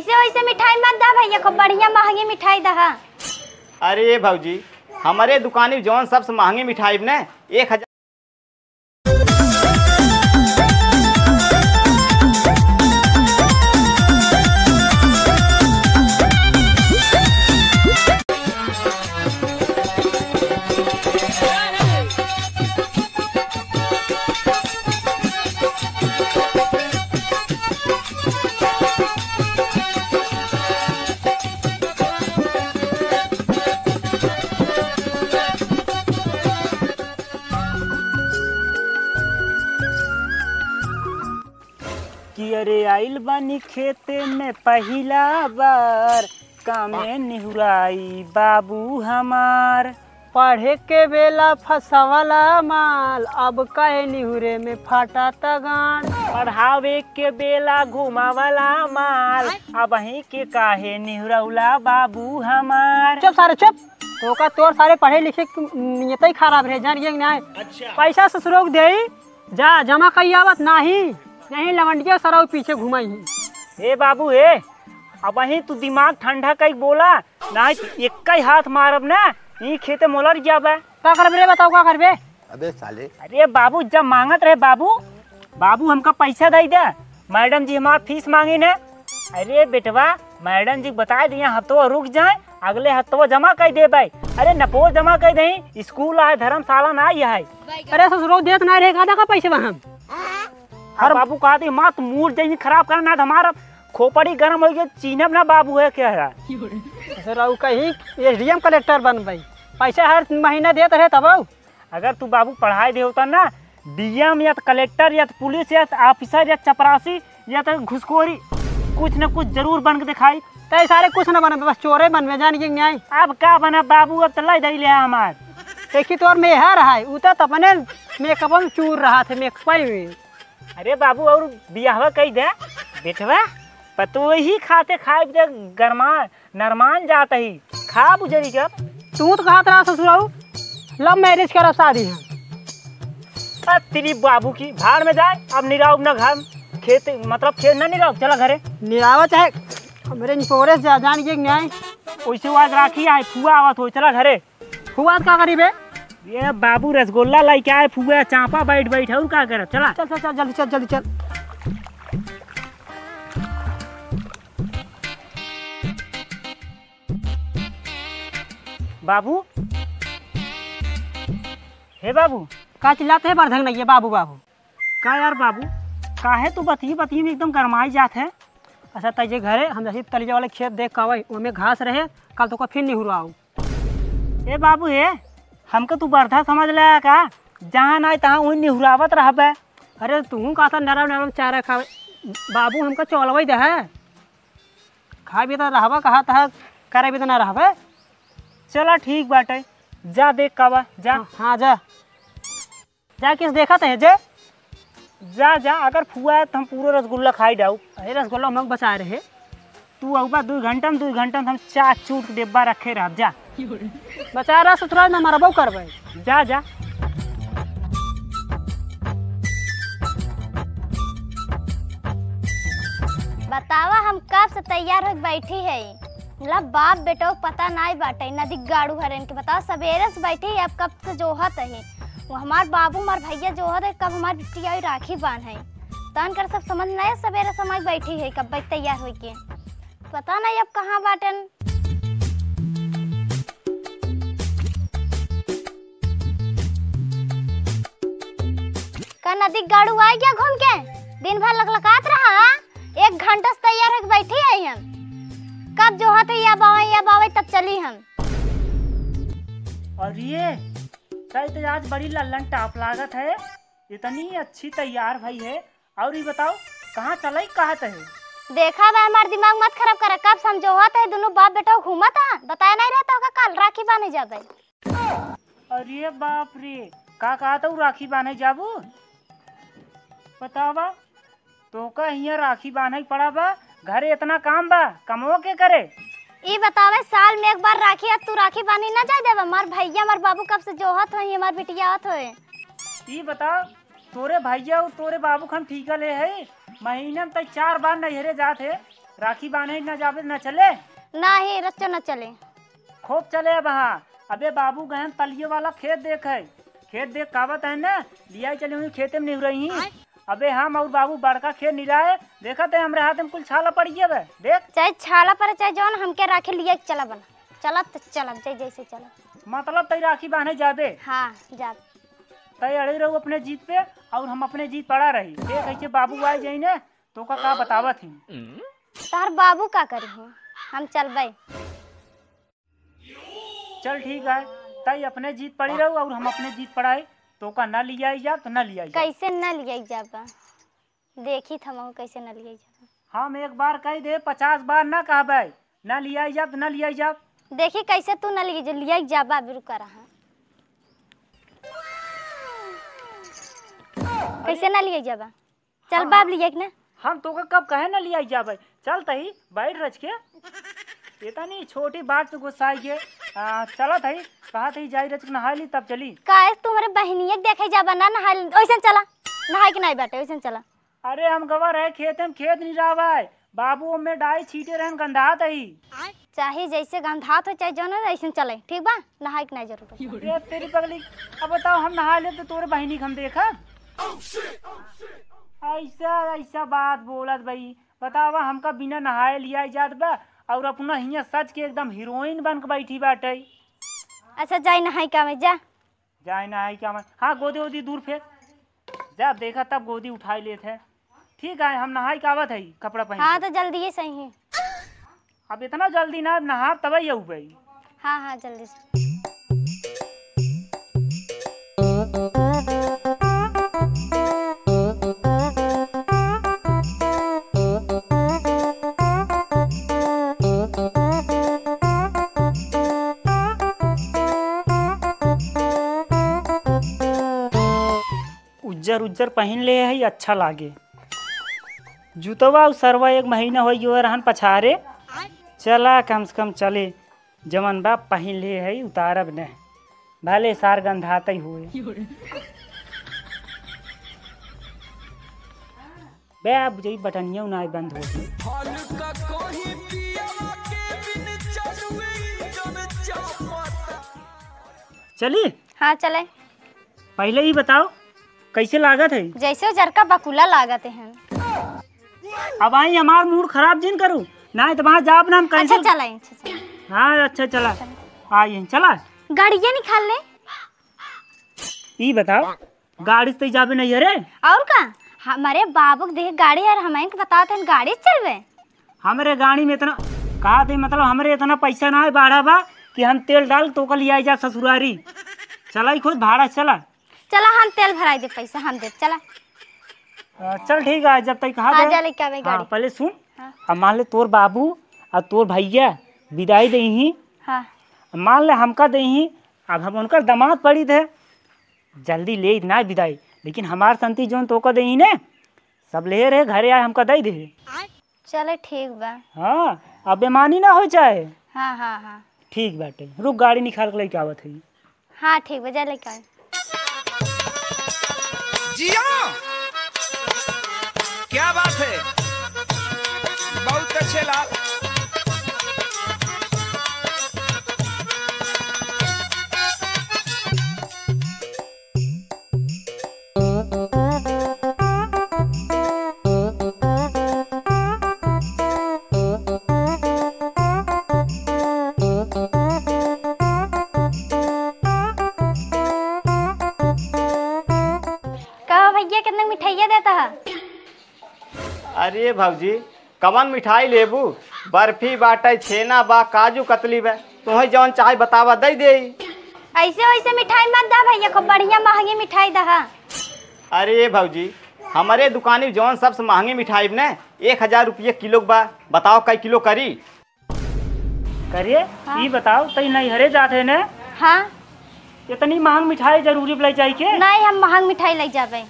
ऐसे वैसे मिठाई मत दा भैया, खूब बढ़िया महंगी मिठाई दहा। अरे भौजी, हमारे दुकानी जौन सबसे महंगी मिठाई ने 1000। कि अरे आइल बानी खेते में पहिला बार, कामे निहुराई बाबू हमार। पढ़े के बेला फसवला माल, अब कहे निहुरे में फाटा तगान। पढ़ावे के बेला घुमावला माल, अब ही के काहे निहुरौला बाबू हमार। चुप सारे चुप, तो का तोर सारे पढ़े लिखे नियत ही खराब रहे, जान ये नहीं। अच्छा। पैसा ससुरोग दे जा, जमा कई आवत नहीं लवंडिया सराव पीछे घुमाई। हे बाबू हे, अब वही तू दिमाग ठंडा कई बोला, नहीं एक ही हाथ मारब ना, ये खेते मोलर जाबे। का करबे रे, बताओ का करबे? अबे साले, अरे बाबू जब मांगत रहे बाबू हमका पैसा दे दे, मैडम जी हमारा फीस मांगी ने। अरे बेटवा, मैडम जी बता दिए हफ्तवा रुक जाए, अगले हफ्तवा जमा कर दे भाई। अरे नपोर जमा कर दे, स्कूल आए धर्मशाला ना आई है। अरे ससुरोग देत ना रहे, का पैसे वहां। हर बाबू कहा थी माँ तुम मूड जैसे खराब करना, हमारा खोपड़ी गर्म हो गया, चीनब ना बाबू है क्या है। ससुराव कहीं एसडीएम कलेक्टर बन भाई, पैसा हर महीना देते रहे तब। अगर तू बाबू पढ़ाई दे होता ना, डीएम या तो कलेक्टर या तो पुलिस या तो ऑफिसर या चपरासी या तो घुसखोरी, कुछ न कुछ जरूर बन के दिखाई। तय सारे कुछ न बने, बस चोरे बनवे जान के न्याय। अब क्या बना बाबू, अब तो लाई ले हमार। देखी तोर मेहर है, उतर तो अपने मेकअप में चूर रहा थे मेकअप में। अरे बाबू और बियाह कही दे बेटवा, पतो ही खाते खाए गरमा नरमान जाता ही खा बुझरी कब। तू तो कहा था ससुराव लव मैरिज कर शादी है। तेरी बाबू की भाड़ में जाए, अब निराव न घर खेत, मतलब खेत न निराव, चला घरे निरावा चाहे मेरे निपोरे जान के न्याय। वैसे आज राखी आए, फुआ आवत हो, चला घरे। फुआ का करीब है ये बाबू रसगुल्ला लाई क्या है, फुआ चांपा बैठ और क्या करे, चला चल चल चल जल्दी चल जल्दी चल। बाबू हे बाबू, का चिल्लाते है बरधंग नहीं है बाबू बाबू। का यार बाबू, काहे तू बती में एकदम गरमाई जात है। अच्छा तजे घरे हम जैसे तलिया वाले खेत देख का वही उनमें घास रहे, कल तो का फिर नहीं हुआ। ए बाबू हे, हमको तू बर्धा समझ ले का, जहाँ ना तहाँ वही निहुरावत रहबे। अरे तू कहा था नरम नरम चारा खा, बाबू हमका चौलवई दे है, खा भी तो रहबा, कहा था करे भी तो ना रहबे। चला ठीक बाटे, जा देख काबा जा। हाँ जा किस देखा था जे जा, अगर फुआ है तो हम पूरा रसगुल्ला खाई डाऊ। अरे रसगुल्ला हम लोग बचा रहे। तू अबा 2 घंटा में हम चाट चूट के डिब्बा रखे रह जा। बचा रहा ससुराल में मरबो करबे, जा। बतावा हम कब से तैयार हो बैठी है, मतलब बाप बेटो पता नहीं बाटे, नदी गाड़ू हरेन के बताओ, सवेरे से बैठी है, अब कब से जोहत है। वो हमार बाबू हमार भैया जोहत है, कब हमार बिटिया राखी बांध है, तन कर सब समझ नहीं, सवेरे समय बैठी है, कब बैठ तैयार हो के पता नहीं अब कहाँ बाटन। का नदी गाड़ू आ गया घूम के, दिन भर लगलगात रहा, 1 घंटा से तैयार होके बैठी है हम, कब जो होते या बावे तब चली हम। और ये तो आज बड़ी लल्लन टाप लागत है, इतनी अच्छी तैयार भाई है। और ये बताओ कहाँ चला, कहाँ है? देखा बा हमार दिमाग मत खराब करा, कब समझोत है दोनों बाप बेटा घूमत है, बताया नहीं रहता होगा कल राखी बांधे जाबे। अरे बाप रे, का कहा था राखी बांधे जाबू, बतावा तो का हिया राखी बांधे पड़ा बा, घरे इतना काम बा, कमो के करे। ये बतावे साल में एक बार राखी है, तू राखी बांधी ना जाए देवा, मार भैया मार बाबू कब से जोहत होई, हमार बिटिया आत होए। ये बता तोरे भैया और तोरे बाबू खन ठीका ले है, महीने में 4 बार नहरे जात है, राखी बांधे न जावे न चले। नहीं रच्चो न चले। खूब चले अब हाँ। अबे बाबू गहन तलिए वाला खेत देख है, खेत देख कावत है ना, लिया चले हुई खेते में नहीं रही। अबे हम और बाबू बड़का खेत निराए देखते है, हमरे हाथ में कुल छाला पड़ गया बे। देख चाहे छाला पर चाहे जौन हमके राखे लिए चला बना, चला तो चला चाहे जैसे चला। मतलब तई राखी बांधे जाबे। हाँ जा। तई अड़े रहो अपने जीत पे और हम अपने जीत पड़ा रही। देख ऐसे बाबू आए जाई ने तो का बतावत ही। तार बाबू का करी हम चलबे। चल ठीक है, तई अपने जीत पड़ी रहो और हम अपने जीत पड़ाए तो का न लिया जा तो न लिया जा। कैसे न लिया जाबा, देखी थमहू कैसे न लिया जाबा। हम एक बार कह दे 50 बार न कहबे न लिया जा तो न लिया जा। देखी कैसे तू न लिया जाबा बिरु कर रहा। कैसे न लिया जाबा, चल बाब लिया ना। हम तो कब कहे न लिया जाबे, चल तही बैठ रच के इतनी छोटी बात पे गुस्सा है। चलत है कहा थी जाई रच के नहा ली तब चली। काहे तुम्हारे बहनिया देखे जाबा ना नहा ओइसन चला, नहाए के नहीं बाटे ओइसन चला। अरे हम गवा रहे खेत में, खेत नहीं रहा बाबू में डाई छीटे रहन गंधात ही। चाहे जैसे गंधात हो चाहे जौन ऐसे चले, ठीक बा, नहाए के नहीं जरूरत। अरे तेरी पगली, अब बताओ हम नहा ले तो तोरे बहनी हम देखा। ऐसा ऐसा बात बोलत भाई, बतावा हमका बिना नहाए लिया जात बा और अपना हिया सच के एकदम हीरोइन बन के बैठी बाटे। अच्छा जाए नहाई का में जा। जाए नहाई क्या मैं, हाँ गोदी वोदी दूर फेंक जब देखा तब गोदी उठाई लेते है। ठीक है हम नहाई का आवत है कपड़ा पहन। हाँ तो जल्दी ही सही है। अब इतना जल्दी ना नहा तब ही आऊ भाई। हाँ हाँ जल्दी से। उज्जर उज्जर पहन ले है अच्छा लागे। जूतवा और सरवा एक महीना हो गयो रहन पछारे। चला कम से कम चले जमन बाप पहन ले है उतारब न, भले सार गंधाते हुए। बे अब जई बटनिया ना बंद हो गई। चली हाँ चले। पहले ही बताओ कैसे लागत है। जैसे जरका बकुला लागत है। अब आई हमार मूड खराब जिन करूँ ना तो वहाँ जाब ना हम अच्छा कैंसिल। चला अच्छा। हाँ अच्छा चला आई चला। गाड़िया निकाल ले। ये बताओ गाड़ी से जाबे नहीं अरे। और का हमारे बाबू के देख गाड़ी है, हमें बताते हैं गाड़ी से चलवे। हमारे गाड़ी में इतना कहा थे, मतलब हमारे इतना पैसा ना है बाढ़ा बा कि हम तेल डाल तो कल आई जा ससुरारी। चला ही खुद भाड़ा चला। चला हम तेल भराई दे, पैसा हम दे चला। चल ठीक है जब तक कहा आ जा लेके आवे गाड़ी। पहले सुन। हाँ। अब मान ले तोर बाबू और तोर भैया विदाई दे ही। हाँ मान ले हमका दे ही, अब हम उनका दामाद पड़ी थे जल्दी ले ना विदाई, लेकिन हमार संती जोन तो का दे ही ने सब ले रहे घरे आए हमका दे दे। चले ठीक बा। हाँ अब बेमानी ना हो जाए। हाँ हाँ हाँ ठीक बाटे, रुक गाड़ी निकाल के लेके आवत है। हाँ ठीक बा, जा लेके आवे। जिया क्या बात है, बहुत अच्छे लाल। कहा भैया कितना मिठाइया देता है। अरे भाऊजी कवन मिठाई लेबू, बर्फी बाटे, छेना बा, काजू कतली बा, तुम्हें जौन चाहे बतावा दे दे। ऐसे वैसे मिठाई मत दा भैया, खूब बढ़िया महंगी मिठाई दा। अरे भाऊजी हमारे दुकानी जौन सबसे महंगी मिठाई ने 1000 रुपये किलो बा, बताओ कई किलो करी। करिए हाँ। ये बताओ तई नहीं हरे जाते ने हाँ इतनी महंग मिठाई जरूरी ले जाए के। नहीं हम महंग मिठाई ले जाबे।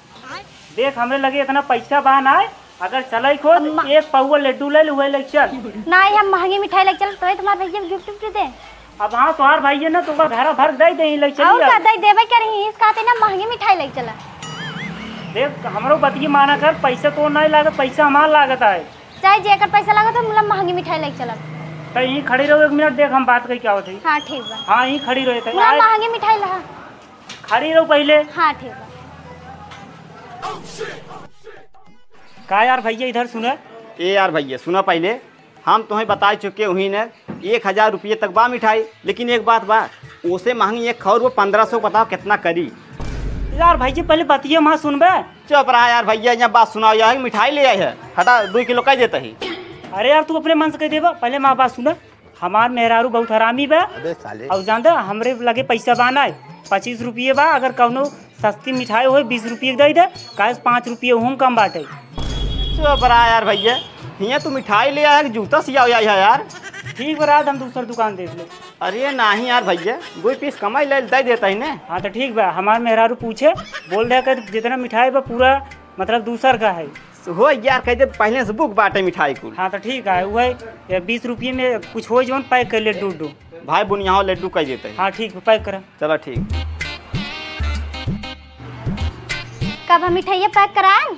देख हमरे लगे इतना पैसा बा ना, अगर चले खुद एक पौवा लड्डू ले हुए ले चल। नहीं हम महंगी मिठाई ले चल, तो तुम्हारे भैया गिफ्ट दे। अब हाँ तुम्हार भाई ने तो घर भर दे दे ले और चली। का दे देबे करी, इस कहते ना महंगी मिठाई ले चला। देख हमरो बतिये माना कर, पैसा तो नहीं लागत, पैसा हमार लागत है। चाहे जेकर पैसा लगा तो मतलब महंगी मिठाई लेके चलब। तो यहीं खड़ी रहो, 1 मिनट देख हम बात करी क्या होती। हाँ ठीक बा। हाँ यहीं खड़ी रहो, मतलब महंगी मिठाई लहा। खड़ी रहो पहले। हाँ ठीक बा। का यार भैया इधर सुना। ए यार भैया सुना, पहले हम तुम्हें बता चुके हुई न 1000 रुपये तक बा मिठाई, लेकिन एक बात बा, उसे महंगी एक खौर वो 1500, बताओ कितना करी। यार भैया पहले बतिए माँ सुनबे। चुप रहा यार भैया, यहाँ बात सुनाओ, यहाँ मिठाई ले आई है, हटा 2 किलो कह देता ही। अरे यार तू अपने मन से कह देबा, पहले माँ बात सुना। हमार मेहरारू बहुत हरामी बा। अब जानता हमरे लगे पैसा बाना है 25 रुपये बा, अगर कौनो सस्ती मिठाई हो 20 रुपये दे दे, काहे 5 रुपये हूँ कम बाटे। चुप रहा यार भैया, यहाँ तू मिठाई ले आया कि जूता सिया है यार। ठीक बा, रात हम दूसर दुकान देख ले। अरे नहीं यार भैया, 2 पीस कमाई ले दे देता ही ने। हाँ तो ठीक बा, हमार मेहरारू पूछे बोल रहे कि जितना मिठाई बा पूरा मतलब दूसर का है। हो यार कह दे पहले से बुक बाटे मिठाई को। हाँ तो ठीक है, वही 20 रुपये में कुछ हो जो पैक कर ले लड्डू। भाई बुनिया लड्डू कह देते हैं। हाँ ठीक है, पैक कर। चलो ठीक। कब हम मिठाइया पैक कराएं?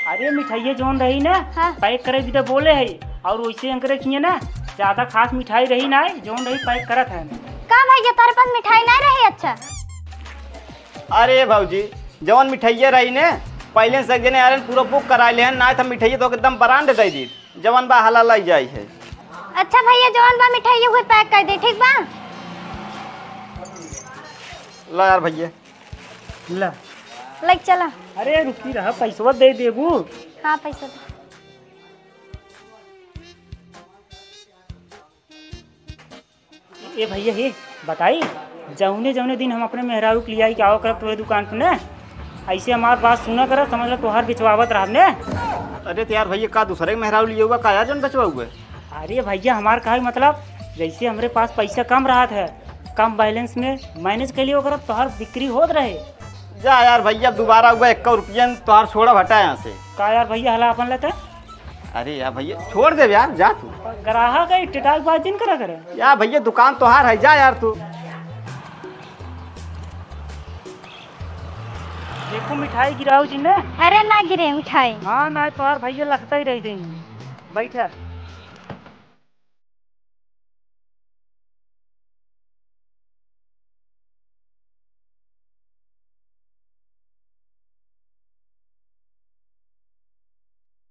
अरे मिठाइया जोन रही ना हाँ। पैक करे भी तो बोले है, और वैसे अंकरे किए ना ज्यादा खास मिठाई रही ना जोन रही पैक करत है। का भैया तारे पास मिठाई नहीं रही? अच्छा अरे भाजी जवन मिठाइया रही ने पहले से जने यार पूरा बुक करा ले ना, तो मिठाइया तो एकदम ब्रांड दे दी, जवन बा हला लाई जाई है। अच्छा भैया जवन बा मिठाइया हुए पैक कर दे, ठीक बा? लो यार भैया। ला लेके चला। अरे रुकी रहा, पैसा दे देबू। हाँ पैसा दे। ए भैया हे बताई, जौने जौने दिन हम अपने मेहरारू के लिए आई क्या करब तुम्हारे दुकान पे ने, ऐसे हमार बात सुना कर, समझ लो तोहार बिचवावत रहा ने। अरे तो यार भैया का दूसरे के मेहरारू लिए हुआ का यार जन बचवा हुआ। अरे भैया हमार कहा मतलब जैसे हमारे पास पैसा कम रहा था, कम बैलेंस में मैनेज कर लियो कर तोहार बिक्री होत रहे। जा यार भैया दोबारा हुआ 1 रुपया तोहार छोड़ा हटा यहाँ से। का यार भैया हला अपन लेते। अरे यार भैया छोड़ दे यार, जा तू। ग्राहक है टिटाक बात दिन करा करे। यार भैया दुकान तोहार है, जा यार तू। देखो मिठाई गिराओ जी ने। अरे ना गिरे मिठाई। हाँ ना तोहार भैया लगता ही रही थी। बैठा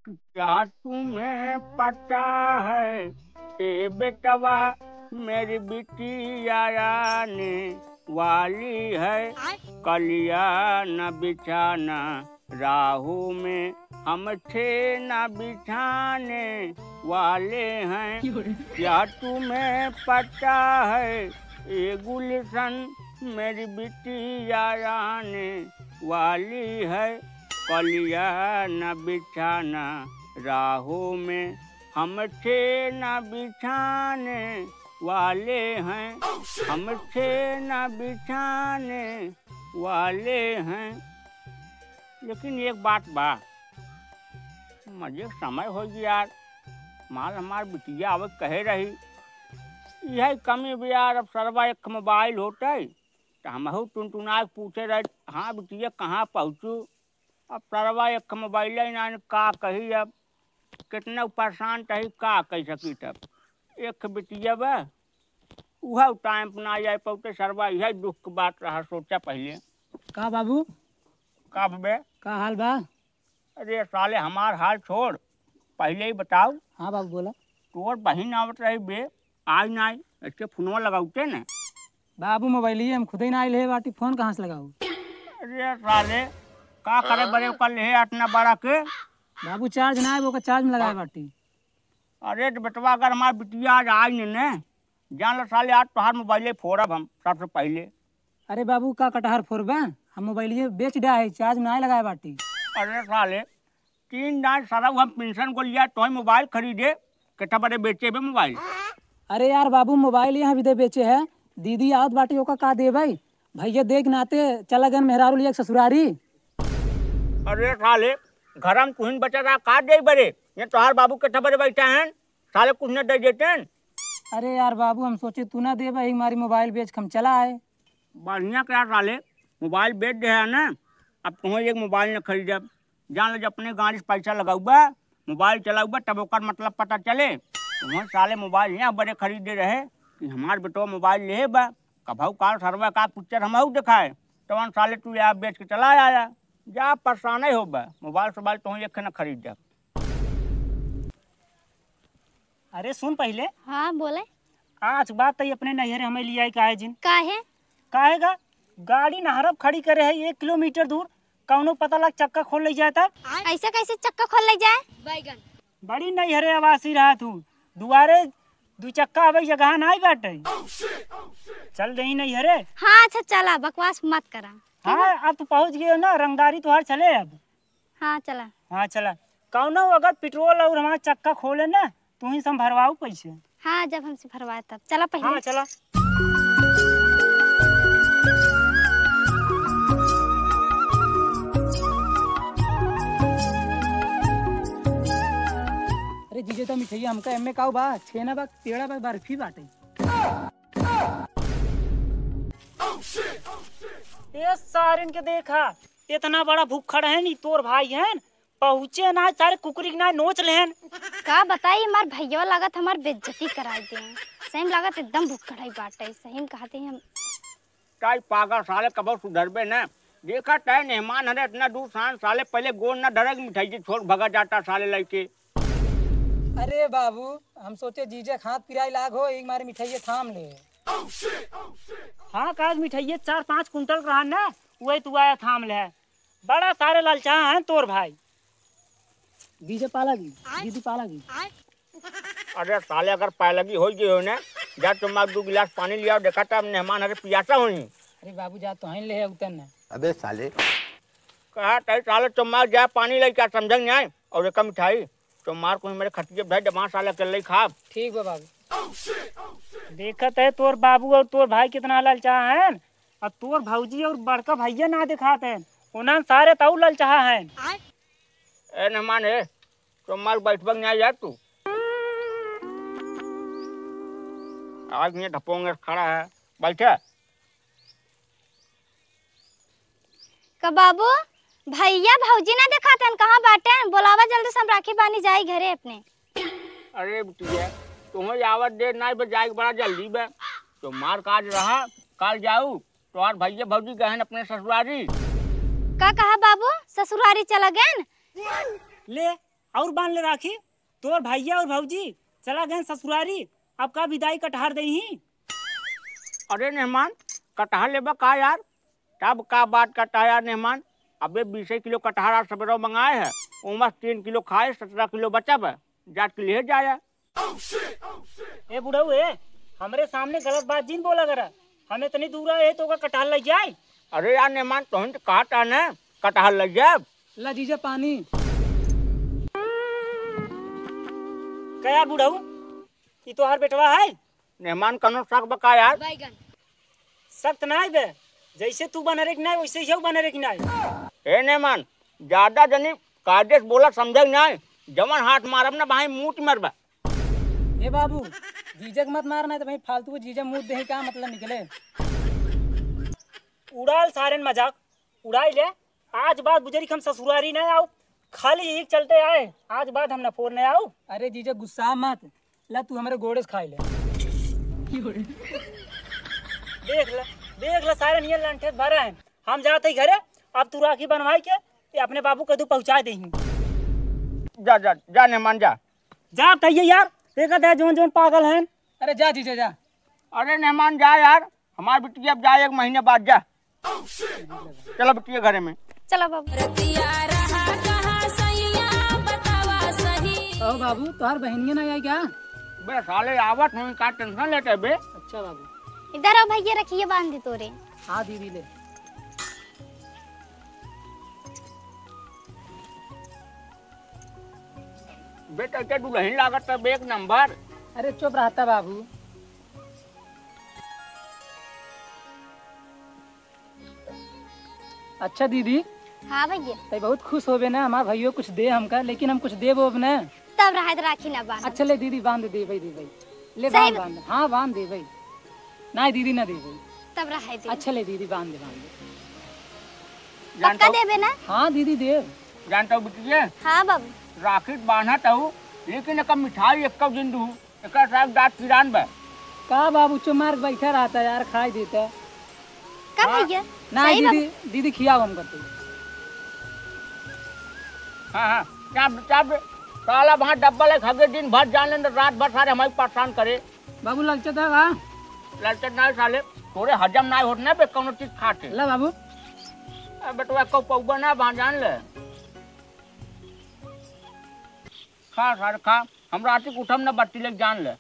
क्या तुम्हें पता है ए बेटवा मेरी बिटिया आने वाली है, कलिया न बिछाना राहू में हम थे न बिछाने वाले हैं। क्या तुम्हें पता है ए गुलशन मेरी बिटिया आने वाली है, कलिया न बिछाना राहों में हम थे न बिछाने वाले हैं, हम थे न बिछाने वाले हैं। लेकिन एक बात बा, मुझे समय हो गया यार, माल हमार बिटिया अब कहे रही यही कमी भी यार, अब सरवा एक मोबाइल होता है तो हम टुनटुना पूछे रहे हाँ बिटिया कहाँ पहुँचू। अब सरवा एक मोबाइल ही ना का कही, अब कितना परेशान तही का कह सकी। तब एक बिटिया बा वह टाइम पर ना जाए पौते, सरवा यही दुख की बात रहा। सोचा पहले का बाबू का बे का हाल बा? अरे साले हमार हाल छोड़, पहले ही बताओ। हाँ बाबू बोला। तोर बहन आवत रही बे, आज ना आई, इसके फोनवा लगाउते न। बाबू मोबाइल हम खुद ही ना आए बाटी, फोन कहाँ से लगाऊ? अरे साले का करे बड़े कल है इतना बड़ा के। बाबू चार्ज ना है, वो का चार्ज में लगाए बाटी। अरे तो बेटवा अगर हमार बिटिया आज आई न, जान लो साले आज तोहार मोबाइले फोड़ब हम सबसे पहले। अरे बाबू का कटहर फोड़बा, हम मोबाइल बेच दिया है, चार्ज में ना लगाए बाटी। अरे साले 3 दान सारा हम पेंशन को लिया तो मोबाइल खरीदे, कितना बड़े बेचे बे मोबाइल। अरे यार बाबू मोबाइल यहाँ भी दे बेचे है, दीदी आवत बाटी ओका का दे भाई, भैया देख नाते चला गन मेहरारू लिया ससुरारी। अरे साले घर में कुछ बचा था का दे बड़े, ये तोहार बाबू कितना बड़े बैठा है, साले कुछ न दे देते हैं। अरे यार बाबू हम सोचे तू ना दे भाई, हमारी मोबाइल बेच हम चला आए। बढ़िया क्या साले मोबाइल बेच दे है ना, अब तुम्हें एक मोबाइल न खरीदब, जान लो जब अपने गाड़ी से पैसा लगाऊबा मोबाइल चलाऊबा तब ओकर मतलब पता चले। तुम्हें साले मोबाइल यहाँ बड़े खरीदे रहे कि हमार बेटो मोबाइल ले बा, कभू काल सरवा का पिक्चर हमहू दिखाए तो साले तू यहाँ बेच के चला आया। जा परेशान ही हो बा, मोबाइल सोबाइल तो एक न खरीद जा। अरे सुन पहले, हाँ बोले। आज बात तई अपने नैहर हमें लिया आई काहे जिन काहे? काहेगा गाड़ी नहरब खड़ी करे है 1 किलोमीटर दूर, कौनो पता लग चक्का खोल ले जाए तब। ऐसे कैसे चक्का खोल ले जाए? बैगन बड़ी नैहरे आवासी रहा तू, दुआरे 2 चक्का अबे जगह ना बाटे। चल दही नैहरे। हाँ अच्छा चला, बकवास मत करा। हाँ अब तू पहुँच गए ना, रंगदारी तुहार चले अब। हाँ चला। हाँ चला। कौनो अगर पेट्रोल और हमारा चक्का खोले ना तू ही सम भरवाऊ पैसे। हाँ जब हमसे भरवाए तब। चला पहले। हाँ चला। अरे जीजे तो मिठाइया हमका एमे काऊ बा, छेना बा, पेड़ा बा, बर्फी बाटे। ये सारिन के देखा, इतना बड़ा भूखड़ है नी तोर भाई है, पहुँचे ना सारे कुकरी ना नोच लेहन। का बताई हमार भैया लागत हमार बेइज्जती कराई दे। सही में लागत एकदम भूखड़ है बाटे। सही में कहते हैं हम। ताई पागल साले कब सुधरबे न। देखा तय मेहमान हरे इतना दूर शान साले पहले गोल न डरग मिठाई छोड़ भगा जाता साले लड़के। अरे बाबू हम सोचे जीजे हाथ पिराई लाग हो, एक मारे मिठाइया थाम ले। हाँ काज मिठाइये 4-5 कुंटल रहा ना, वही तू आया थाम ले। बड़ा सारे लालचा हैं तोर भाई। जीजे पालागी, दीदी पालागी। अरे साले अगर पालगी हो गई हो ना, जा तुम 2 गिलास पानी लिया देखा था मेहमान हरे पियासा हुई। अरे बाबू जा तो ले उतर न। अबे साले कहा तय साले तुम जा पानी ले क्या समझ नहीं आए। और एक मिठाई तुम्हार को मेरे खटिए भाई जमा साले कर ले खा। ठीक बा बाबू। देखत है तोर बाबू और तोर भाई कितना लालचा हैं, और तोर भौजी और बड़का भैया ना दिखाते हैं, उन्हें सारे ताऊ लालचा हैं। ए मेहमान है तुम्हार बैठबक नहीं यार तू। आज ये ढपोंगे खड़ा है बैठे। का बाबू भैया भौजी ना दिखाते कहाँ बाटे? बोलावा जल्दी से, हम राखी बानी जाई घरे अपने। अरे बिटिया तुम्हें आवत देर नहीं बजाए बड़ा जल्दी बे। तो मार काज रहा काल जाऊ तो और भैया भौजी गहन अपने ससुरारी। का कहा बाबू? ससुरारी चला गए? ले और बांध ले राखी, तोर भैया और भौजी चला गए ससुरारी। अब का विदाई कटहार दही। अरे मेहमान कटहल लेबा का यार? तब का बात करता है यार मेहमान। अबे 20 किलो कटहल आज सवेरे मंगाए है, उमस 3 किलो खाए 17 किलो बचा बा, जाट के लिए जाया। ए बुढ़ऊ ए, हमरे सामने गलत बात जिन बोला करा। हम इतनी दूर आए तो का कटहल लग जाए। अरे यार मेहमान तुम तो कहा था ना कटहल लग जाए। ला जीजे पानी। क्या बुढ़ऊ ये तो हर बेटवा है? मेहमान कनो शक बका यार। सख्त ना है बे, जैसे तू बना रेक नहीं वैसे ही बना रेक नहीं। ए मेहमान ज्यादा जनी कायदे से बोला समझ नहीं, जमन हाथ मारब ना भाई मुंह मरबा। ए बाबू जीजे मत मारना तो भाई फालतू को जीजे मुंह दे का मतलब निकले। उड़ाल सारे मजाक उड़ाई ले। आज बाद बुजरी हम ससुरारी नहीं आओ, खाली यही चलते आए। आज बाद हम न फोर नहीं आओ। अरे जीजे गुस्सा मत, ला तू हमारे गोड़े से खाई ले। देख ले सारे नियर लंठे भरा है। हम जाते ही घरे, अब तू राखी बनवाई के ये अपने बाबू कदू पहुंचा देही। जा जा जा मेहमान जा। जा कहिए यार, देखा था जोन जोन पागल हैं। अरे जा जीजे जा। अरे मेहमान जा यार, हमारी बिटिया अब जाए 1 महीने बाद जा। चलो बिटिया घरे में। चलो बाबू। ओ बाबू तोहर बहनिया ना आई क्या? बे साले आवत नहीं का टेंशन लेते बे। अच्छा बाबू। इधर आओ भैया, रखिए बांध दे तोरे। हाँ दीदी ले। बेटा के दुल्हन लागत है 1 नंबर। अरे चुप रहता बाबू। अच्छा दीदी हाँ भैया। तो बहुत खुश होबे ना, हमारे भैया कुछ दे हमका, लेकिन हम कुछ देबो अब ना। तब राहत राखी ना बांध। अच्छा ले दीदी बांध दे भाई, दे भाई ले सही बांध बांध। हाँ बांध दे भाई। नहीं दीदी ना दे भाई। तब राहत दे। अच्छा ले दीदी बांध दे बांध दे। पक्का देबे ना? हाँ दीदी दे। जानता हूँ बिटिया हाँ बाबू। राखी बांधत हूँ लेकिन एक मिठाई एक दिन दू एक साहब दाँत किरान बा का बाबू चुमार बैठा रहता यार खाई देता का भैया नहीं सही दीदी दीदी खियाओ हम करते हाँ हाँ चाप चाप साला वहाँ डब्बा ले खगे दिन भर जाने रात भर सारे हमारी परेशान करे बाबू लगता था वहाँ ललचत ना साले तोरे हजम ना होत ना बे कौनो चीज खाते ला बाबू बेटवा को पौबा ना वहाँ जान ले खा सारे खा हमरा आती उठम ना बत्ती लेके जान ले